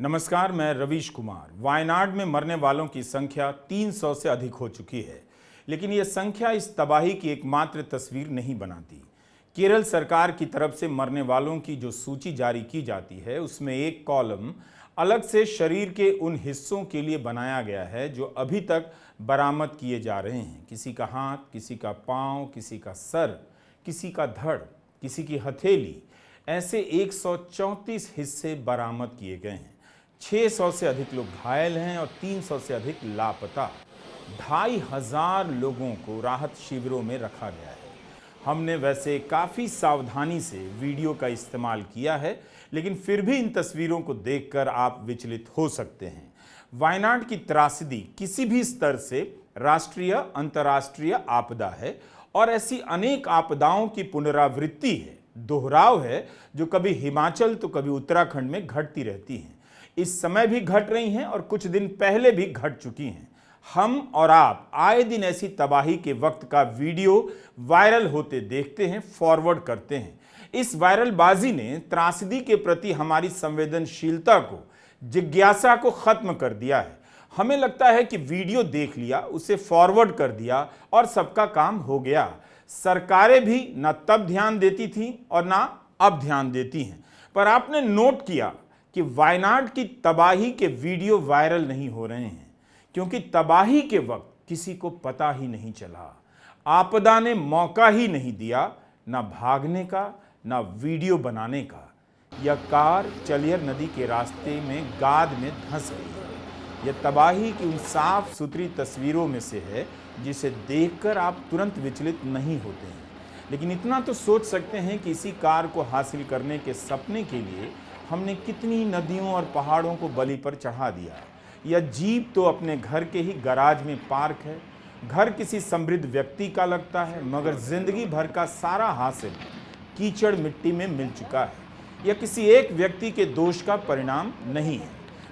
नमस्कार, मैं रवीश कुमार। वायनाड में मरने वालों की संख्या 300 से अधिक हो चुकी है, लेकिन यह संख्या इस तबाही की एकमात्र तस्वीर नहीं बनाती। केरल सरकार की तरफ से मरने वालों की जो सूची जारी की जाती है, उसमें एक कॉलम अलग से शरीर के उन हिस्सों के लिए बनाया गया है जो अभी तक बरामद किए जा रहे हैं। किसी का हाथ, किसी का पाँव, किसी का सर, किसी का धड़, किसी की हथेली, ऐसे 134 हिस्से बरामद किए गए हैं। 600 से अधिक लोग घायल हैं और 300 से अधिक लापता। 2500 लोगों को राहत शिविरों में रखा गया है। हमने वैसे काफ़ी सावधानी से वीडियो का इस्तेमाल किया है, लेकिन फिर भी इन तस्वीरों को देखकर आप विचलित हो सकते हैं। वायनाड की त्रासदी किसी भी स्तर से राष्ट्रीय, अंतर्राष्ट्रीय आपदा है और ऐसी अनेक आपदाओं की पुनरावृत्ति है, दोहराव है, जो कभी हिमाचल तो कभी उत्तराखंड में घटती रहती हैं। इस समय भी घट रही हैं और कुछ दिन पहले भी घट चुकी हैं। हम और आप आए दिन ऐसी तबाही के वक्त का वीडियो वायरल होते देखते हैं, फॉरवर्ड करते हैं। इस वायरल बाजी ने त्रासदी के प्रति हमारी संवेदनशीलता को, जिज्ञासा को खत्म कर दिया है। हमें लगता है कि वीडियो देख लिया, उसे फॉरवर्ड कर दिया और सबका काम हो गया। सरकारें भी न तब ध्यान देती थीं और ना अब ध्यान देती हैं। पर आपने नोट किया कि वायनाड की तबाही के वीडियो वायरल नहीं हो रहे हैं, क्योंकि तबाही के वक्त किसी को पता ही नहीं चला। आपदा ने मौका ही नहीं दिया, ना भागने का, ना वीडियो बनाने का। यह कार चलियर नदी के रास्ते में गाद में धंस गई। यह तबाही की उन साफ सुथरी तस्वीरों में से है जिसे देखकर आप तुरंत विचलित नहीं होते हैं। लेकिन इतना तो सोच सकते हैं कि इसी कार को हासिल करने के सपने के लिए हमने कितनी नदियों और पहाड़ों को बलि पर चढ़ा दिया। यह जीप तो अपने घर के ही गैराज में पार्क है। घर किसी समृद्ध व्यक्ति का लगता है, मगर जिंदगी भर का सारा हासिल कीचड़ मिट्टी में मिल चुका है। यह किसी एक व्यक्ति के दोष का परिणाम नहीं है,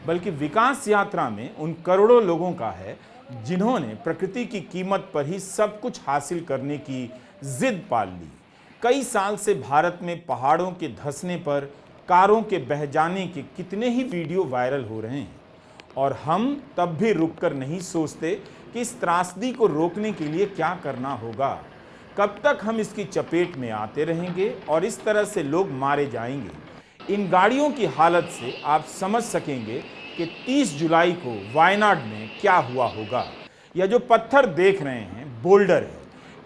बल्कि विकास यात्रा में उन करोड़ों लोगों का है जिन्होंने प्रकृति की कीमत पर ही सब कुछ हासिल करने की जिद पाल ली। कई साल से भारत में पहाड़ों के धंसने पर, कारों के बह जाने के कितने ही वीडियो वायरल हो रहे हैं, और हम तब भी रुककर नहीं सोचते कि इस त्रासदी को रोकने के लिए क्या करना होगा। कब तक हम इसकी चपेट में आते रहेंगे और इस तरह से लोग मारे जाएंगे। इन गाड़ियों की हालत से आप समझ सकेंगे कि 30 जुलाई को वायनाड में क्या हुआ होगा। यह जो पत्थर देख रहे हैं, बोल्डर है।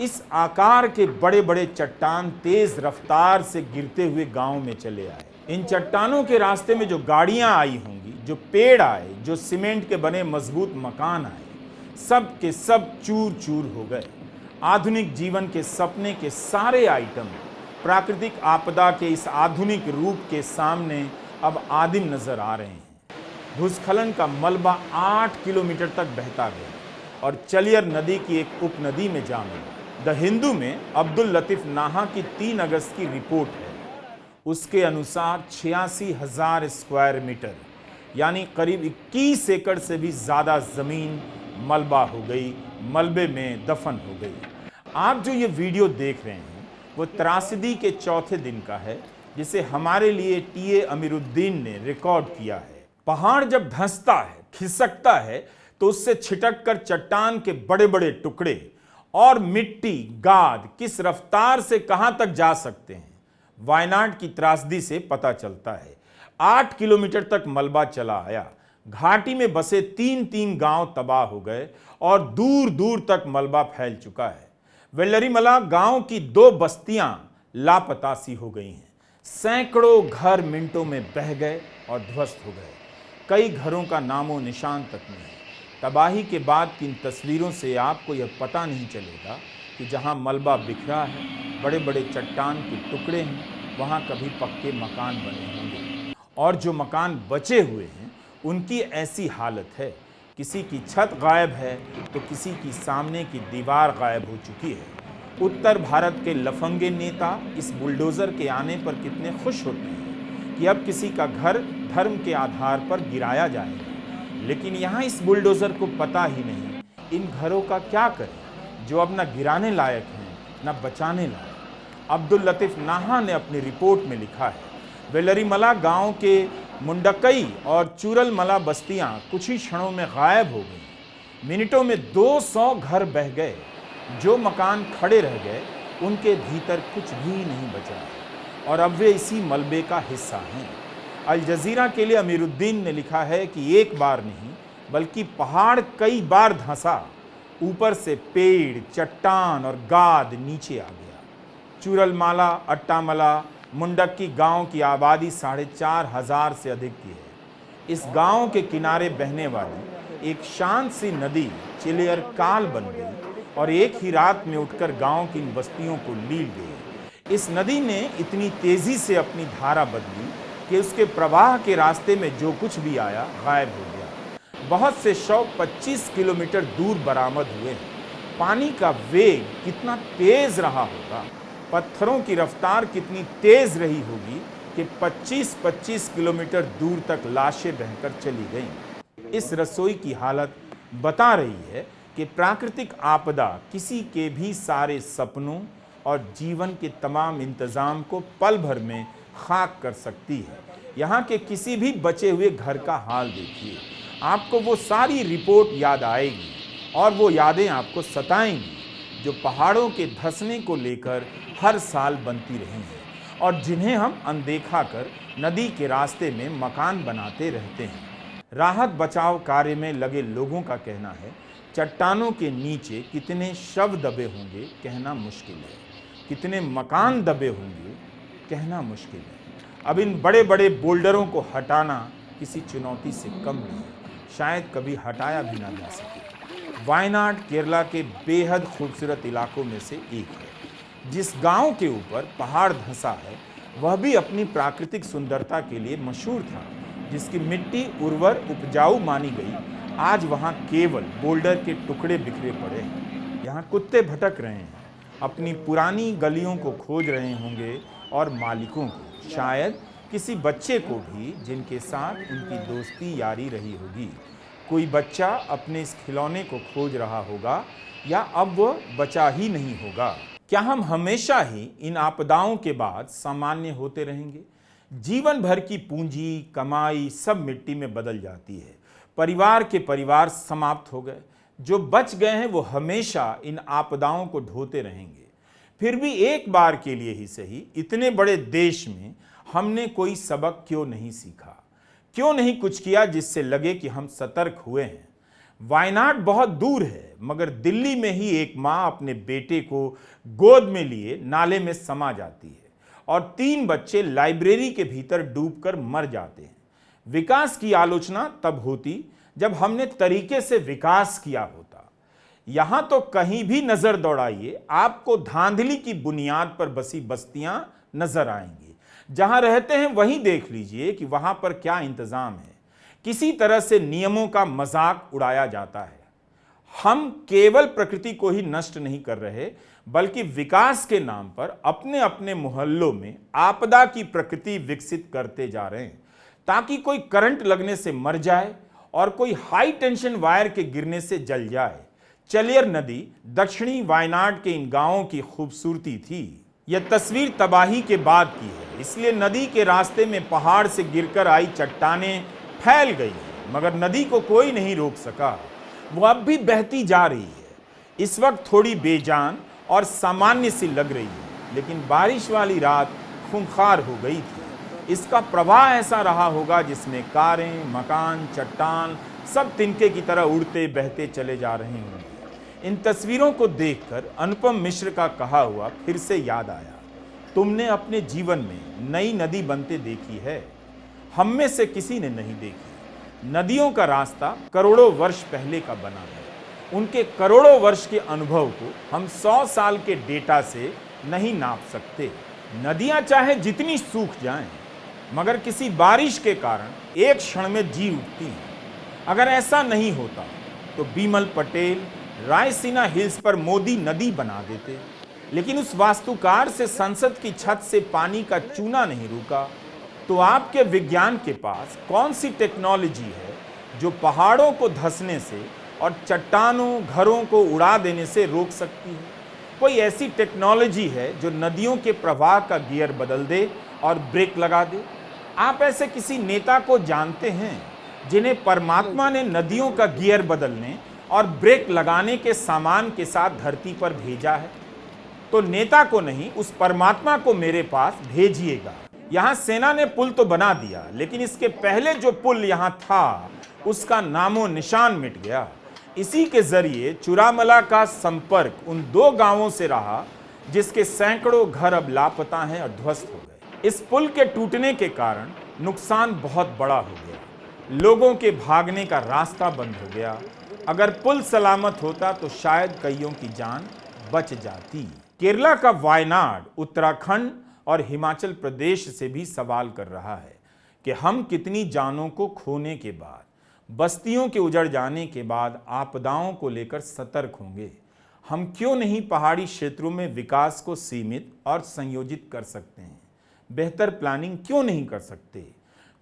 इस आकार के बड़े बड़े चट्टान तेज रफ्तार से गिरते हुए गांव में चले आए। इन चट्टानों के रास्ते में जो गाड़ियां आई होंगी, जो पेड़ आए, जो सीमेंट के बने मजबूत मकान आए, सब के सब चूर चूर हो गए। आधुनिक जीवन के सपने के सारे आइटम प्राकृतिक आपदा के इस आधुनिक रूप के सामने अब आदिम नजर आ रहे हैं। भूस्खलन का मलबा 8 किलोमीटर तक बहता गया और चलियर नदी की एक उपनदी में जा मिला। द हिंदू में अब्दुल लतीफ नाहा की 3 अगस्त की रिपोर्ट है। उसके अनुसार 86,000 स्क्वायर मीटर यानी करीब 21 एकड़ से भी ज़्यादा ज़मीन मलबा हो गई, मलबे में दफन हो गई। आप जो ये वीडियो देख रहे हैं वो त्रासदी के चौथे दिन का है, जिसे हमारे लिए टीए अमीरुद्दीन ने रिकॉर्ड किया है। पहाड़ जब धंसता है, खिसकता है, तो उससे छिटक कर चट्टान के बड़े बड़े टुकड़े और मिट्टी, गाद किस रफ्तार से कहां तक जा सकते हैं, वायनाड की त्रासदी से पता चलता है। 8 किलोमीटर तक मलबा चला आया। घाटी में बसे 3 गांव तबाह हो गए और दूर दूर तक मलबा फैल चुका है। वेल्लरीमला गांव की 2 बस्तियां लापता सी हो गई हैं। सैकड़ों घर मिनटों में बह गए और ध्वस्त हो गए। कई घरों का नामो निशान तक नहीं। तबाही के बाद की इन तस्वीरों से आपको यह पता नहीं चलेगा कि जहां मलबा बिखरा है, बड़े बड़े चट्टान के टुकड़े हैं, वहां कभी पक्के मकान बने होंगे। और जो मकान बचे हुए हैं उनकी ऐसी हालत है, किसी की छत गायब है तो किसी की सामने की दीवार गायब हो चुकी है। उत्तर भारत के लफंगे नेता इस बुलडोज़र के आने पर कितने खुश होते हैं कि अब किसी का घर धर्म के आधार पर गिराया जाएगा, लेकिन यहाँ इस बुलडोज़र को पता ही नहीं इन घरों का क्या करें जो अब न गिराने लायक हैं न बचाने लायक। अब्दुल लतीफ नाहा ने अपनी रिपोर्ट में लिखा है, वेल्लरीमला गांव के मुंडकई और चूरलमला बस्तियां कुछ ही क्षणों में गायब हो गईं। मिनटों में 200 घर बह गए। जो मकान खड़े रह गए उनके भीतर कुछ भी नहीं बचा और अब वे इसी मलबे का हिस्सा हैं। अल जजीरा के लिए अमीरुद्दीन ने लिखा है कि एक बार नहीं बल्कि पहाड़ कई बार धंसा, ऊपर से पेड़, चट्टान और गाद नीचे आ गया। चूरलमाला, अट्टामला, मुंडक्की गांव की आबादी 4,500 से अधिक की है। इस गांव के किनारे बहने वाली एक शांत सी नदी चिलियर काल बन गई और एक ही रात में उठकर गांव की इन बस्तियों को लील गई। इस नदी ने इतनी तेजी से अपनी धारा बदली कि उसके प्रवाह के रास्ते में जो कुछ भी आया गायब हो गया। बहुत से शव 25 किलोमीटर दूर बरामद हुए हैं। पानी का वेग कितना तेज रहा होगा, पत्थरों की रफ्तार कितनी तेज रही होगी कि 25-25 किलोमीटर दूर तक लाशें बहकर चली गईं। इस रसोई की हालत बता रही है कि प्राकृतिक आपदा किसी के भी सारे सपनों और जीवन के तमाम इंतजाम को पल भर में खाक कर सकती है। यहाँ के किसी भी बचे हुए घर का हाल देखिए, आपको वो सारी रिपोर्ट याद आएगी और वो यादें आपको सताएंगी जो पहाड़ों के धंसने को लेकर हर साल बनती रही हैं और जिन्हें हम अनदेखा कर नदी के रास्ते में मकान बनाते रहते हैं। राहत बचाव कार्य में लगे लोगों का कहना है, चट्टानों के नीचे कितने शव दबे होंगे कहना मुश्किल है, कितने मकान दबे होंगे कहना मुश्किल है। अब इन बड़े बड़े बोल्डरों को हटाना किसी चुनौती से कम नहीं, शायद कभी हटाया भी ना जा सके। वायनाड केरला के बेहद खूबसूरत इलाकों में से एक है। जिस गांव के ऊपर पहाड़ धंसा है वह भी अपनी प्राकृतिक सुंदरता के लिए मशहूर था। जिसकी मिट्टी उर्वर उपजाऊ मानी गई, आज वहां केवल बोल्डर के टुकड़े बिखरे पड़े हैं। यहाँ कुत्ते भटक रहे हैं, अपनी पुरानी गलियों को खोज रहे होंगे और मालिकों को, शायद किसी बच्चे को भी जिनके साथ उनकी दोस्ती यारी रही होगी। कोई बच्चा अपने इस खिलौने को खोज रहा होगा या अब वह बचा ही नहीं होगा। क्या हम हमेशा ही इन आपदाओं के बाद सामान्य होते रहेंगे? जीवन भर की पूंजी, कमाई सब मिट्टी में बदल जाती है। परिवार के परिवार समाप्त हो गए। जो बच गए हैं वो हमेशा इन आपदाओं को ढोते रहेंगे। फिर भी एक बार के लिए ही सही, इतने बड़े देश में हमने कोई सबक क्यों नहीं सीखा? क्यों नहीं कुछ किया जिससे लगे कि हम सतर्क हुए हैं? वायनाड बहुत दूर है, मगर दिल्ली में ही एक माँ अपने बेटे को गोद में लिए नाले में समा जाती है और 3 बच्चे लाइब्रेरी के भीतर डूबकर मर जाते हैं। विकास की आलोचना तब होती जब हमने तरीके से विकास किया होता। यहां तो कहीं भी नजर दौड़ाइए, आपको धांधली की बुनियाद पर बसी बस्तियां नजर आएंगी। जहां रहते हैं वहीं देख लीजिए कि वहां पर क्या इंतजाम है। किसी तरह से नियमों का मजाक उड़ाया जाता है। हम केवल प्रकृति को ही नष्ट नहीं कर रहे, बल्कि विकास के नाम पर अपने अपने मोहल्लों में आपदा की प्रकृति विकसित करते जा रहे हैं, ताकि कोई करंट लगने से मर जाए और कोई हाई टेंशन वायर के गिरने से जल जाए। चलियर नदी दक्षिणी वायनाड के इन गांवों की खूबसूरती थी। यह तस्वीर तबाही के बाद की है, इसलिए नदी के रास्ते में पहाड़ से गिरकर आई चट्टानें फैल गई, मगर नदी को कोई नहीं रोक सका। वो अब भी बहती जा रही है। इस वक्त थोड़ी बेजान और सामान्य सी लग रही है, लेकिन बारिश वाली रात खूंखार हो गई थी। इसका प्रवाह ऐसा रहा होगा जिसमें कारें, मकान, चट्टान सब तिनके की तरह उड़ते बहते चले जा रहे होंगे। इन तस्वीरों को देखकर अनुपम मिश्र का कहा हुआ फिर से याद आया, तुमने अपने जीवन में नई नदी बनते देखी है? हम में से किसी ने नहीं देखी। नदियों का रास्ता करोड़ों वर्ष पहले का बना है। उनके करोड़ों वर्ष के अनुभव को हम 100 साल के डेटा से नहीं नाप सकते। नदियां चाहे जितनी सूख जाएं, मगर किसी बारिश के कारण एक क्षण में जी उठती हैं। अगर ऐसा नहीं होता तो बीमल पटेल रायसीना हिल्स पर मोदी नदी बना देते, लेकिन उस वास्तुकार से संसद की छत से पानी का चूना नहीं रुका। तो आपके विज्ञान के पास कौन सी टेक्नोलॉजी है जो पहाड़ों को धंसने से और चट्टानों, घरों को उड़ा देने से रोक सकती है? कोई ऐसी टेक्नोलॉजी है जो नदियों के प्रवाह का गियर बदल दे और ब्रेक लगा दे? आप ऐसे किसी नेता को जानते हैं जिन्हें परमात्मा ने नदियों का गियर बदलने और ब्रेक लगाने के सामान के साथ धरती पर भेजा है? तो नेता को नहीं, उस परमात्मा को मेरे पास भेजिएगा। यहां सेना ने पुल तो बना दिया, लेकिन इसके पहले जो पुल यहां था उसका नामो निशान मिट गया। इसी के जरिए चुरामला का संपर्क उन 2 गांवों से रहा जिसके सैकड़ों घर अब लापता हैं और ध्वस्त हो गए। इस पुल के टूटने के कारण नुकसान बहुत बड़ा हो गया। लोगों के भागने का रास्ता बंद हो गया। अगर पुल सलामत होता तो शायद कईयों की जान बच जाती। केरला का वायनाड उत्तराखंड और हिमाचल प्रदेश से भी सवाल कर रहा है कि हम कितनी जानों को खोने के बाद, बस्तियों के उजड़ जाने के बाद आपदाओं को लेकर सतर्क होंगे। हम क्यों नहीं पहाड़ी क्षेत्रों में विकास को सीमित और संयोजित कर सकते हैं? बेहतर प्लानिंग क्यों नहीं कर सकते?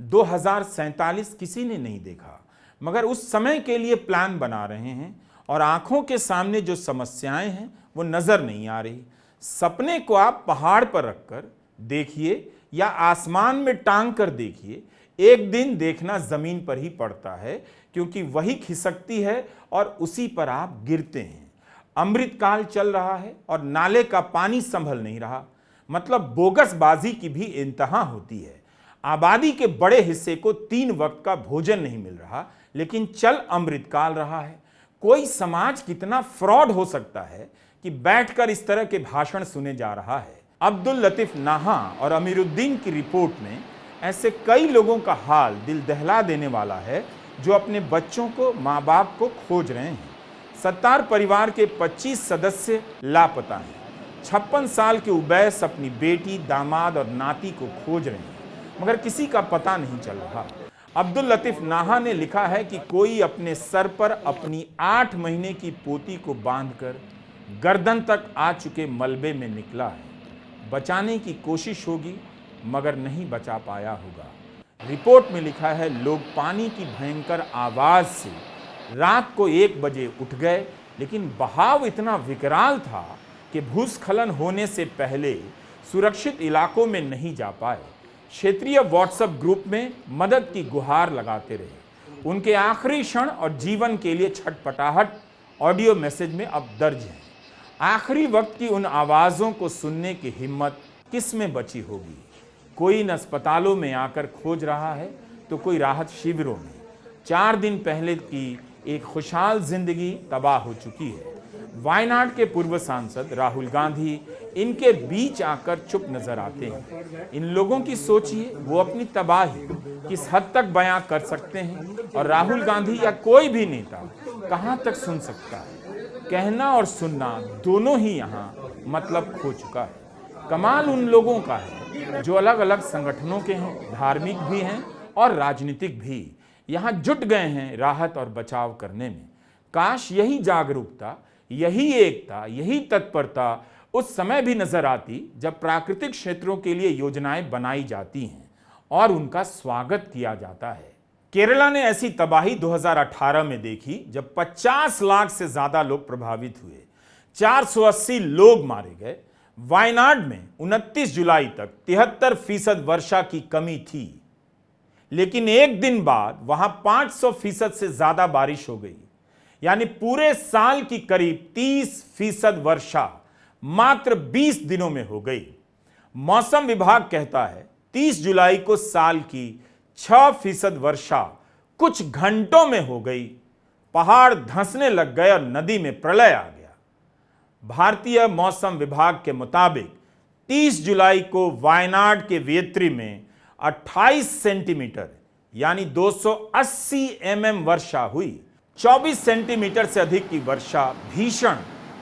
2047 किसी ने नहीं देखा, मगर उस समय के लिए प्लान बना रहे हैं और आंखों के सामने जो समस्याएं हैं वो नजर नहीं आ रही। सपने को आप पहाड़ पर रखकर देखिए या आसमान में टांग कर देखिए, एक दिन देखना जमीन पर ही पड़ता है, क्योंकि वही खिसकती है और उसी पर आप गिरते हैं। अमृतकाल चल रहा है और नाले का पानी संभल नहीं रहा, मतलब बोगसबाजी की भी इंतहा होती है। आबादी के बड़े हिस्से को 3 वक्त का भोजन नहीं मिल रहा, लेकिन चल अमृतकाल रहा है। कोई समाज कितना फ्रॉड हो सकता है कि बैठकर इस तरह के भाषण सुने जा रहा है। अब्दुल लतीफ नाहा और अमीरुद्दीन की रिपोर्ट में ऐसे कई लोगों का हाल दिल दहला देने वाला है जो अपने बच्चों को, माँ बाप को खोज रहे हैं। सत्तार परिवार के 25 सदस्य लापता हैं। 56 साल के उबैस अपनी बेटी, दामाद और नाती को खोज रहे हैं, मगर किसी का पता नहीं चल रहा। अब्दुल लतीफ नाहा ने लिखा है कि कोई अपने सर पर अपनी 8 महीने की पोती को बांधकर गर्दन तक आ चुके मलबे में निकला है। बचाने की कोशिश होगी मगर नहीं बचा पाया होगा। रिपोर्ट में लिखा है, लोग पानी की भयंकर आवाज से रात को 1 बजे उठ गए, लेकिन बहाव इतना विकराल था कि भूस्खलन होने से पहले सुरक्षित इलाकों में नहीं जा पाए। क्षेत्रीय व्हाट्सएप ग्रुप में मदद की गुहार लगाते रहे। उनके आखिरी क्षण और जीवन के लिए छटपटाहट ऑडियो मैसेज में अब दर्ज है। आखिरी वक्त की उन आवाज़ों को सुनने की हिम्मत किस में बची होगी? कोई इन अस्पतालों में आकर खोज रहा है तो कोई राहत शिविरों में। 4 दिन पहले की एक खुशहाल जिंदगी तबाह हो चुकी है। वायनाड के पूर्व सांसद राहुल गांधी इनके बीच आकर चुप नजर आते हैं। इन लोगों की सोचिए, वो अपनी तबाही किस हद तक बयां कर सकते हैं और राहुल गांधी या कोई भी नेता कहां तक सुन सकता है? कहना और सुनना दोनों ही यहाँ मतलब खो चुका है। कमाल उन लोगों का है जो अलग अलग संगठनों के हैं, धार्मिक भी हैं और राजनीतिक भी, यहाँ जुट गए हैं राहत और बचाव करने में। काश यही जागरूकता, यही एकता, यही तत्परता उस समय भी नजर आती जब प्राकृतिक क्षेत्रों के लिए योजनाएं बनाई जाती हैं और उनका स्वागत किया जाता है। केरला ने ऐसी तबाही 2018 में देखी जब 50 लाख से ज्यादा लोग प्रभावित हुए, 480 लोग मारे गए। वायनाड में 29 जुलाई तक 73% वर्षा की कमी थी, लेकिन एक दिन बाद वहां 500% से ज्यादा बारिश हो गई, यानी पूरे साल की करीब 30% वर्षा मात्र 20 दिनों में हो गई। मौसम विभाग कहता है 30 जुलाई को साल की 6% वर्षा कुछ घंटों में हो गई। पहाड़ धंसने लग गए और नदी में प्रलय आ गया। भारतीय मौसम विभाग के मुताबिक 30 जुलाई को वायनाड के वेत्री में 28 सेंटीमीटर यानी 280 mm वर्षा हुई। 24 सेंटीमीटर से अधिक की वर्षा भीषण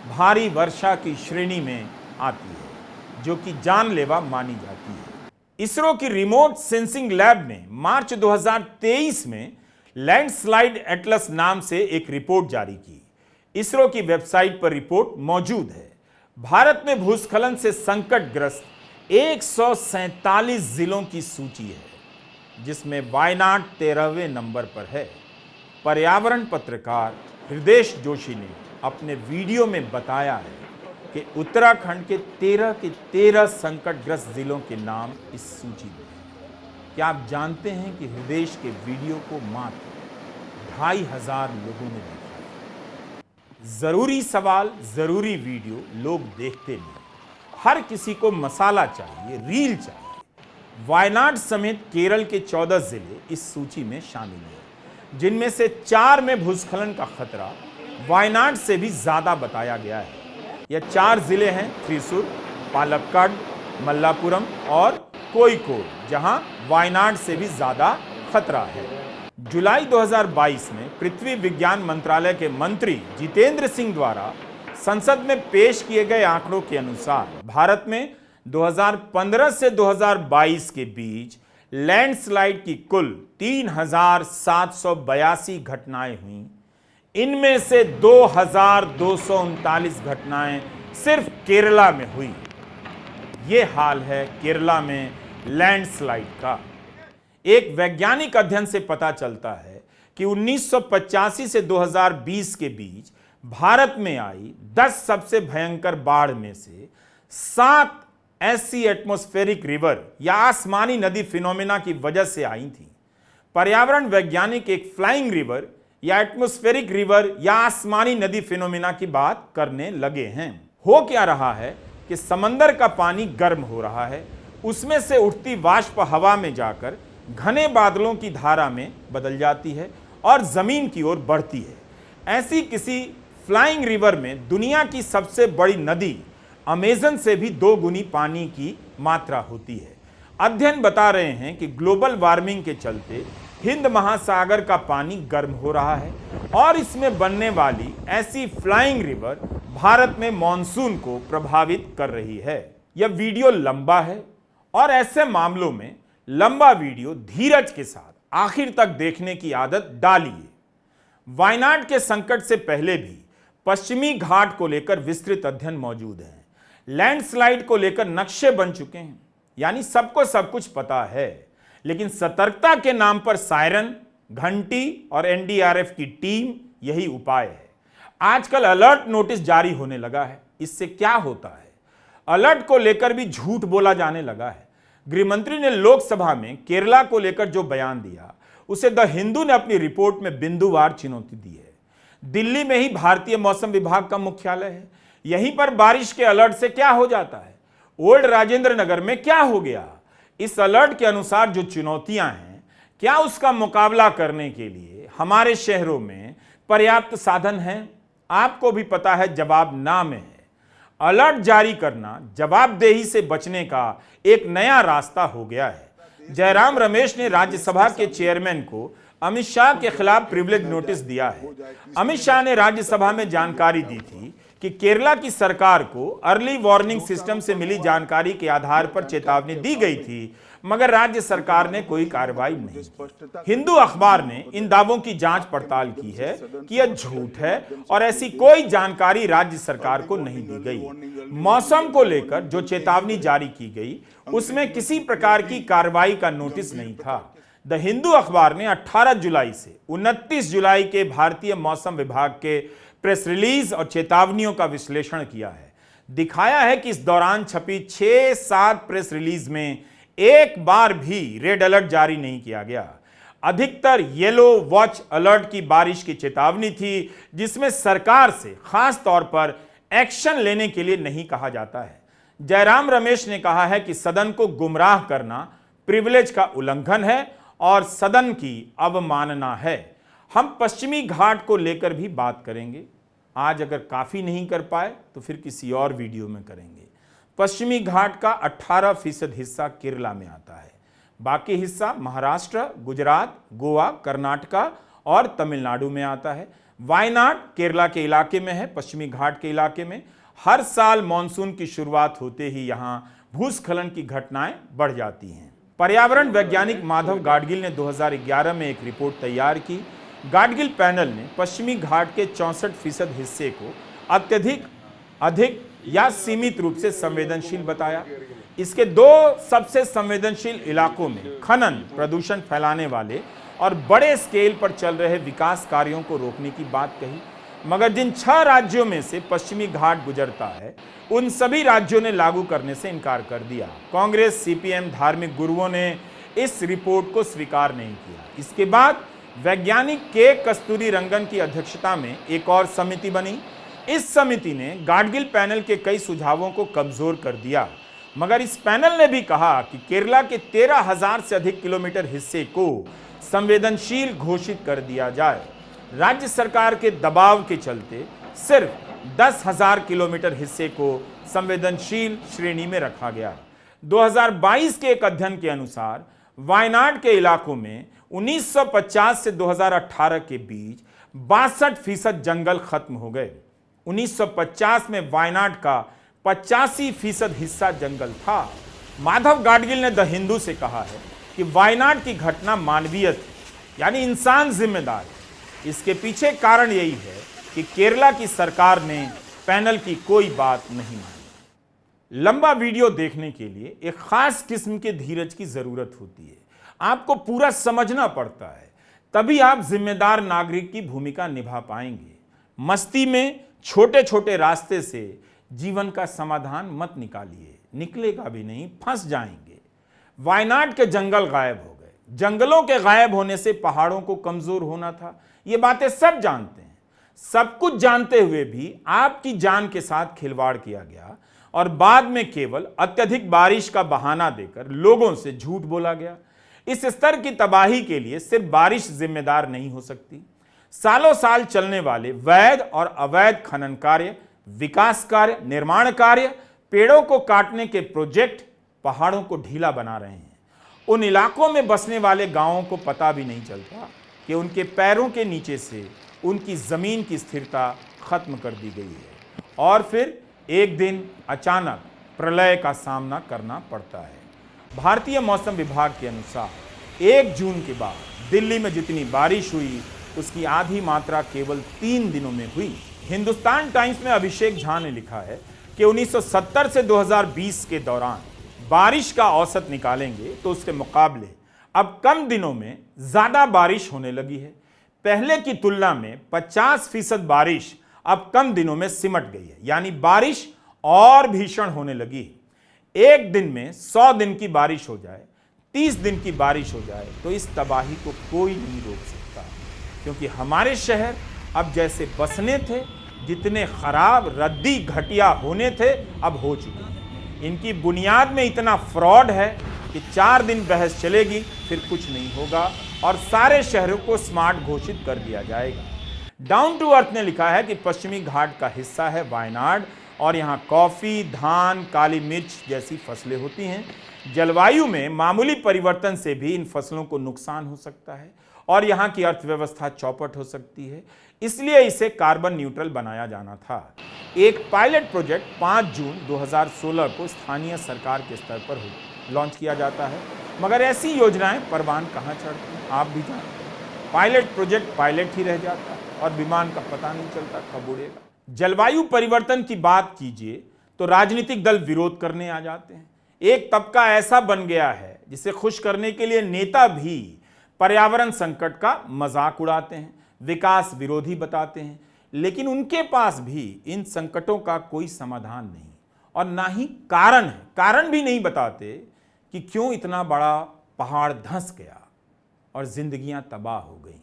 भारी वर्षा की श्रेणी में आती है, जो कि जानलेवा मानी जाती है। इसरो की रिमोट सेंसिंग लैब ने मार्च 2023 में लैंडस्लाइड एटलस नाम से एक रिपोर्ट जारी की। इसरो की वेबसाइट पर रिपोर्ट मौजूद है। भारत में भूस्खलन से संकटग्रस्त 147 जिलों की सूची है, जिसमें वायनाड 13वें नंबर पर है। पर्यावरण पत्रकार हृदेश जोशी ने अपने वीडियो में बताया है कि उत्तराखंड के 13 संकटग्रस्त जिलों के नाम इस सूची में हैं। क्या आप जानते हैं कि हृदय के वीडियो को मात्र 2500 लोगों ने देखा है? जरूरी सवाल, जरूरी वीडियो लोग देखते नहीं। हर किसी को मसाला चाहिए, रील चाहिए। वायनाड समेत केरल के 14 जिले इस सूची में शामिल हैं, जिनमें से 4 में भूस्खलन का खतरा वायनाड से भी ज्यादा बताया गया है। यह 4 जिले हैं थ्रिसुर, पालक्काड, मल्लापुरम और कोयिकोड, जहां वायनाड से भी ज्यादा खतरा है। जुलाई 2022 में पृथ्वी विज्ञान मंत्रालय के मंत्री जितेंद्र सिंह द्वारा संसद में पेश किए गए आंकड़ों के अनुसार भारत में 2015 से 2022 के बीच लैंडस्लाइड की कुल 3782 घटनाएं हुई। इनमें से 2239 घटनाएं सिर्फ केरला में हुई। ये हाल है केरला में लैंडस्लाइड का। एक वैज्ञानिक अध्ययन से पता चलता है कि 1985 से 2020 के बीच भारत में आई 10 सबसे भयंकर बाढ़ में से 7 ऐसी एटमॉस्फेरिक रिवर या आसमानी नदी फिनोमेना की वजह से आई थी। पर्यावरण वैज्ञानिक एक फ्लाइंग रिवर या एटमॉस्फेरिक रिवर या आसमानी नदी फिनोमेना की बात करने लगे हैं। हो क्या रहा है कि समंदर का पानी गर्म हो रहा है, उसमें से उठती वाष्प हवा में जाकर घने बादलों की धारा में बदल जाती है और जमीन की ओर बढ़ती है। ऐसी किसी फ्लाइंग रिवर में दुनिया की सबसे बड़ी नदी अमेजन से भी 2 गुनी पानी की मात्रा होती है। अध्ययन बता रहे हैं कि ग्लोबल वार्मिंग के चलते हिंद महासागर का पानी गर्म हो रहा है और इसमें बनने वाली ऐसी फ्लाइंग रिवर भारत में मॉनसून को प्रभावित कर रही है। यह वीडियो लंबा है और ऐसे मामलों में लंबा वीडियो धीरज के साथ आखिर तक देखने की आदत डालिए। वायनाड के संकट से पहले भी पश्चिमी घाट को लेकर विस्तृत अध्ययन मौजूद है। लैंडस्लाइड को लेकर नक्शे बन चुके हैं, यानी सबको सब कुछ पता है। लेकिन सतर्कता के नाम पर सायरन, घंटी और एनडीआरएफ की टीम यही उपाय है। आजकल अलर्ट नोटिस जारी होने लगा है। इससे क्या होता है? अलर्ट को लेकर भी झूठ बोला जाने लगा है। गृहमंत्री ने लोकसभा में केरला को लेकर जो बयान दिया, उसे द हिंदू ने अपनी रिपोर्ट में बिंदुवार चुनौती दी है। दिल्ली में ही भारतीय मौसम विभाग का मुख्यालय है। यहीं पर बारिश के अलर्ट से क्या हो जाता है? ओल्ड राजेंद्र नगर में क्या हो गया? इस अलर्ट के अनुसार जो चुनौतियां हैं, क्या उसका मुकाबला करने के लिए हमारे शहरों में पर्याप्त साधन हैं? आपको भी पता है, जवाब ना में है। अलर्ट जारी करना जवाबदेही से बचने का एक नया रास्ता हो गया है। जयराम रमेश ने राज्यसभा के चेयरमैन को अमित शाह के खिलाफ प्रिविलेज नोटिस दिया है। अमित शाह ने राज्यसभा में जानकारी दी थी कि केरला की सरकार को अर्ली वार्निंग सिस्टम से मिली जानकारी के आधार पर चेतावनी दी गई थी, मगर राज्य सरकार ने कोई कार्रवाई नहीं की। हिंदू अखबार ने इन दावों की जांच पड़ताल की है कि यह झूठ है और ऐसी कोई जानकारी राज्य सरकार को नहीं दी गई। मौसम को लेकर जो चेतावनी जारी की गई, उसमें किसी प्रकार की कार्रवाई का नोटिस नहीं था। द हिंदू अखबार ने 18 जुलाई से 29 जुलाई के भारतीय मौसम विभाग के प्रेस रिलीज और चेतावनियों का विश्लेषण किया है। दिखाया है कि इस दौरान छपी 6-7 प्रेस रिलीज में एक बार भी रेड अलर्ट जारी नहीं किया गया। अधिकतर येलो वॉच अलर्ट की बारिश की चेतावनी थी, जिसमें सरकार से खास तौर पर एक्शन लेने के लिए नहीं कहा जाता है। जयराम रमेश ने कहा है कि सदन को गुमराह करना प्रिविलेज का उल्लंघन है और सदन की अवमानना है। हम पश्चिमी घाट को लेकर भी बात करेंगे। आज अगर काफी नहीं कर पाए तो फिर किसी और वीडियो में करेंगे। पश्चिमी घाट का 18% हिस्सा केरला में आता है। बाकी हिस्सा महाराष्ट्र, गुजरात, गोवा, कर्नाटका और तमिलनाडु में आता है। वायनाड केरला के इलाके में है, पश्चिमी घाट के इलाके में। हर साल मानसून की शुरुआत होते ही यहाँ भूस्खलन की घटनाएं बढ़ जाती हैं। पर्यावरण वैज्ञानिक माधव गाडगिल ने 2011 में एक रिपोर्ट तैयार की। गाडगिल पैनल ने पश्चिमी घाट के 64% हिस्से को अत्यधिक, अधिक या सीमित रूप से संवेदनशील बताया। इसके 2 सबसे संवेदनशील इलाकों में खनन, प्रदूषण फैलाने वाले और बड़े स्केल पर चल रहे विकास कार्यों को रोकने की बात कही। मगर जिन 6 राज्यों में से पश्चिमी घाट गुजरता है, उन सभी राज्यों ने लागू करने से इनकार कर दिया। कांग्रेस, सीपीएम, धार्मिक गुरुओं ने इस रिपोर्ट को स्वीकार नहीं किया। इसके बाद वैज्ञानिक के कस्तूरी रंगन की अध्यक्षता में एक और समिति बनी। इस समिति ने गाडगिल पैनल के कई सुझावों को कमजोर कर दिया, मगर इस पैनल ने भी कहा कि केरला के 13,000 से अधिक किलोमीटर हिस्से को संवेदनशील घोषित कर दिया जाए। राज्य सरकार के दबाव के चलते सिर्फ 10,000 किलोमीटर हिस्से को संवेदनशील श्रेणी में रखा गया। 2022 के एक अध्ययन के अनुसार वायनाड के इलाकों में 1950 से 2018 के बीच 62% जंगल खत्म हो गए। 1950 में वायनाड का 85% हिस्सा जंगल था। माधव गाडगिल ने द हिंदू से कहा है कि वायनाड की घटना मानवीय थी, यानी इंसान जिम्मेदार है। इसके पीछे कारण यही है कि केरला की सरकार ने पैनल की कोई बात नहीं मानी। लंबा वीडियो देखने के लिए एक खास किस्म के धीरज की जरूरत होती है। आपको पूरा समझना पड़ता है, तभी आप जिम्मेदार नागरिक की भूमिका निभा पाएंगे। मस्ती में छोटे छोटे रास्ते से जीवन का समाधान मत निकालिए, निकलेगा भी नहीं, फंस जाएंगे। वायनाड के जंगल गायब हो गए। जंगलों के गायब होने से पहाड़ों को कमजोर होना था, ये बातें सब जानते हैं। सब कुछ जानते हुए भी आपकी जान के साथ खिलवाड़ किया गया और बाद में केवल अत्यधिक बारिश का बहाना देकर लोगों से झूठ बोला गया। इस स्तर की तबाही के लिए सिर्फ बारिश जिम्मेदार नहीं हो सकती। सालों साल चलने वाले वैध और अवैध खनन कार्य, विकास कार्य, निर्माण कार्य, पेड़ों को काटने के प्रोजेक्ट पहाड़ों को ढीला बना रहे हैं। उन इलाकों में बसने वाले गांवों को पता भी नहीं चलता कि उनके पैरों के नीचे से उनकी जमीन की स्थिरता खत्म कर दी गई है और फिर एक दिन अचानक प्रलय का सामना करना पड़ता है। भारतीय मौसम विभाग के अनुसार 1 जून के बाद दिल्ली में जितनी बारिश हुई उसकी आधी मात्रा केवल 3 दिनों में हुई। हिंदुस्तान टाइम्स में अभिषेक झा ने लिखा है कि 1970 से 2020 के दौरान बारिश का औसत निकालेंगे तो उसके मुकाबले अब कम दिनों में ज्यादा बारिश होने लगी है। पहले की तुलना में 50% बारिश अब कम दिनों में सिमट गई है, यानी बारिश और भीषण होने लगी है। एक दिन में 100 दिन की बारिश हो जाए, 30 दिन की बारिश हो जाए तो इस तबाही को कोई नहीं रोक सकता, क्योंकि हमारे शहर अब जैसे बसने थे, जितने खराब, रद्दी, घटिया होने थे, अब हो चुके हैं। इनकी बुनियाद में इतना फ्रॉड है कि 4 दिन बहस चलेगी, फिर कुछ नहीं होगा और सारे शहरों को स्मार्ट घोषित कर दिया जाएगा। डाउन टू अर्थ ने लिखा है कि पश्चिमी घाट का हिस्सा है वायनाड और यहाँ कॉफी, धान, काली मिर्च जैसी फसलें होती हैं। जलवायु में मामूली परिवर्तन से भी इन फसलों को नुकसान हो सकता है और यहाँ की अर्थव्यवस्था चौपट हो सकती है, इसलिए इसे कार्बन न्यूट्रल बनाया जाना था। एक पायलट प्रोजेक्ट 5 जून 2016 को स्थानीय सरकार के स्तर पर लॉन्च किया जाता है, मगर ऐसी योजनाएं परवान कहाँ चढ़ती हैं आप भी जानते हैं। पायलट प्रोजेक्ट पायलट ही रह जाता है और विमान का पता नहीं चलता कब उड़ेगा। जलवायु परिवर्तन की बात कीजिए तो राजनीतिक दल विरोध करने आ जाते हैं। एक तबका ऐसा बन गया है जिसे खुश करने के लिए नेता भी पर्यावरण संकट का मजाक उड़ाते हैं, विकास विरोधी बताते हैं, लेकिन उनके पास भी इन संकटों का कोई समाधान नहीं और ना ही कारण है। कारण भी नहीं बताते कि क्यों इतना बड़ा पहाड़ धंस गया और जिंदगियां तबाह हो गई।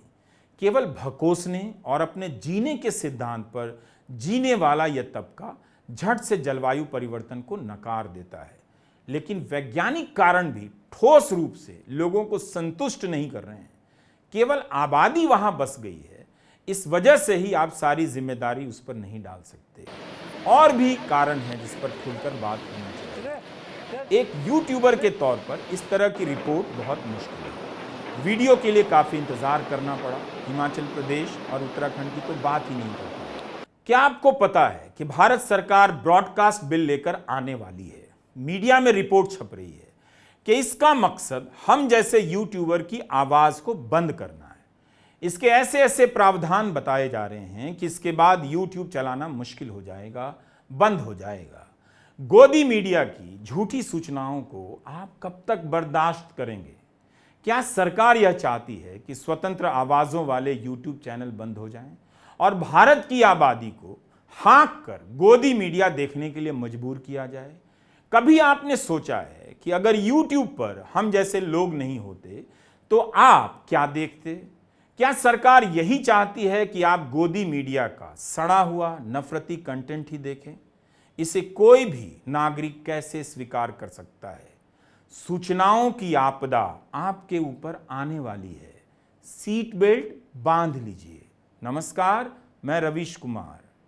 केवल भकोसने और अपने जीने के सिद्धांत पर जीने वाला यह तबका झट से जलवायु परिवर्तन को नकार देता है, लेकिन वैज्ञानिक कारण भी ठोस रूप से लोगों को संतुष्ट नहीं कर रहे हैं। केवल आबादी वहां बस गई है, इस वजह से ही आप सारी जिम्मेदारी उस पर नहीं डाल सकते। और भी कारण है जिस पर खुलकर बात होनी चाहिए। एक यूट्यूबर के तौर पर इस तरह की रिपोर्ट बहुत मुश्किल है। वीडियो के लिए काफी इंतजार करना पड़ा। हिमाचल प्रदेश और उत्तराखंड की तो बात ही नहीं करता। क्या आपको पता है कि भारत सरकार ब्रॉडकास्ट बिल लेकर आने वाली है? मीडिया में रिपोर्ट छप रही है कि इसका मकसद हम जैसे यूट्यूबर की आवाज को बंद करना है। इसके ऐसे ऐसे प्रावधान बताए जा रहे हैं कि इसके बाद यूट्यूब चलाना मुश्किल हो जाएगा, बंद हो जाएगा। गोदी मीडिया की झूठी सूचनाओं को आप कब तक बर्दाश्त करेंगे? क्या सरकार यह चाहती है कि स्वतंत्र आवाजों वाले यूट्यूब चैनल बंद हो जाएं और भारत की आबादी को हाँक कर गोदी मीडिया देखने के लिए मजबूर किया जाए? कभी आपने सोचा है कि अगर YouTube पर हम जैसे लोग नहीं होते तो आप क्या देखते? क्या सरकार यही चाहती है कि आप गोदी मीडिया का सड़ा हुआ नफरती कंटेंट ही देखें? इसे कोई भी नागरिक कैसे स्वीकार कर सकता है? सूचनाओं की आपदा आपके ऊपर आने वाली है। सीट बेल्ट बांध लीजिए। नमस्कार, मैं रवीश कुमार।